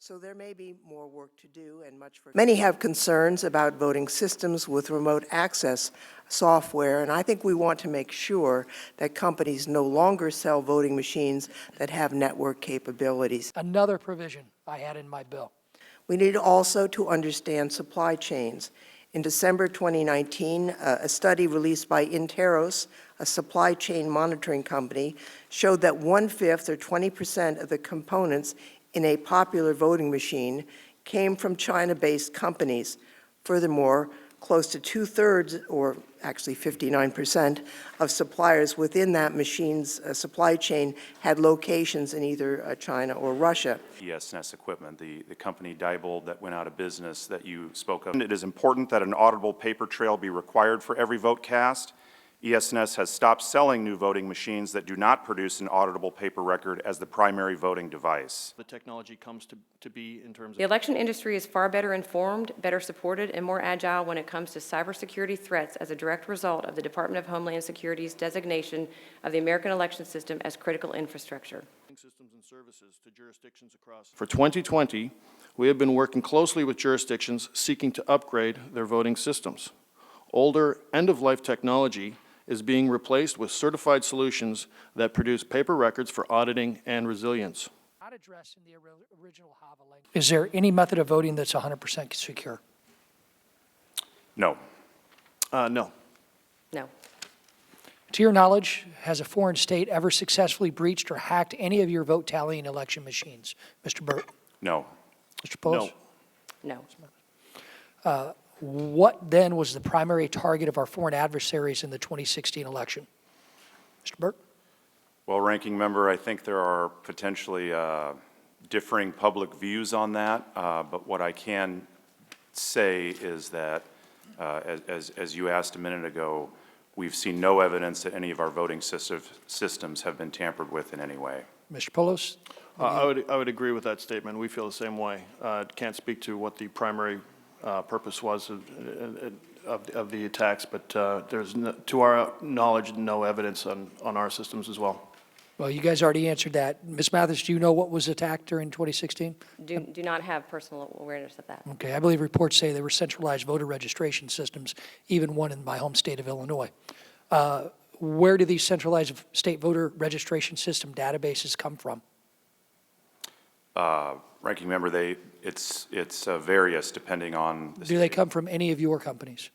So there may be more work to do and much for. Many have concerns about voting systems with remote access software, and I think we want to make sure that companies no longer sell voting machines that have network capabilities. Another provision I had in my bill. We need also to understand supply chains. In December 2019, a study released by Interos, a supply chain monitoring company, showed that 1/5 or 20% of the components in a popular voting machine came from China-based companies. Furthermore, close to 2/3, or actually 59%, of suppliers within that machine's supply chain had locations in either China or Russia. ES&S equipment, the company Diebold that went out of business that you spoke of. It is important that an auditable paper trail be required for every vote cast. ES&S has stopped selling new voting machines that do not produce an auditable paper record as the primary voting device. The technology comes to be in terms of... The election industry is far better informed, better supported, and more agile when it comes to cybersecurity threats as a direct result of the Department of Homeland Security's designation of the American election system as critical infrastructure. Systems and services to jurisdictions across. For 2020, we have been working closely with jurisdictions seeking to upgrade their voting systems. Older end-of-life technology is being replaced with certified solutions that produce paper records for auditing and resilience. Not addressed in the original HAVA language. Is there any method of voting that's 100% secure? No. No. No. To your knowledge, has a foreign state ever successfully breached or hacked any of your vote tallying election machines? Mr. Burt? No. Mr. Polos? No. What then was the primary target of our foreign adversaries in the 2016 election? Mr. Burt? Well, Ranking Member, I think there are potentially differing public views on that, but what I can say is that, as you asked a minute ago, we've seen no evidence that any of our voting systems have been tampered with in any way. Mr. Polos? I would agree with that statement. We feel the same way. Can't speak to what the primary purpose was of the attacks, but there's, to our knowledge, no evidence on our systems as well. Well, you guys already answered that. Ms. Mathis, do you know what was attacked during 2016? Do not have personal awareness of that. Okay, I believe reports say there were centralized voter registration systems, even one in my home state of Illinois. Where do these centralized state voter registration system databases come from? Ranking Member, it's various depending on the Do they come from any of your companies?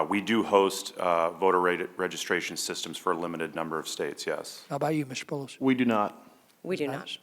We do host voter registration systems for a limited number of states, yes. How about you, Mr. Polos? We do not. We do not.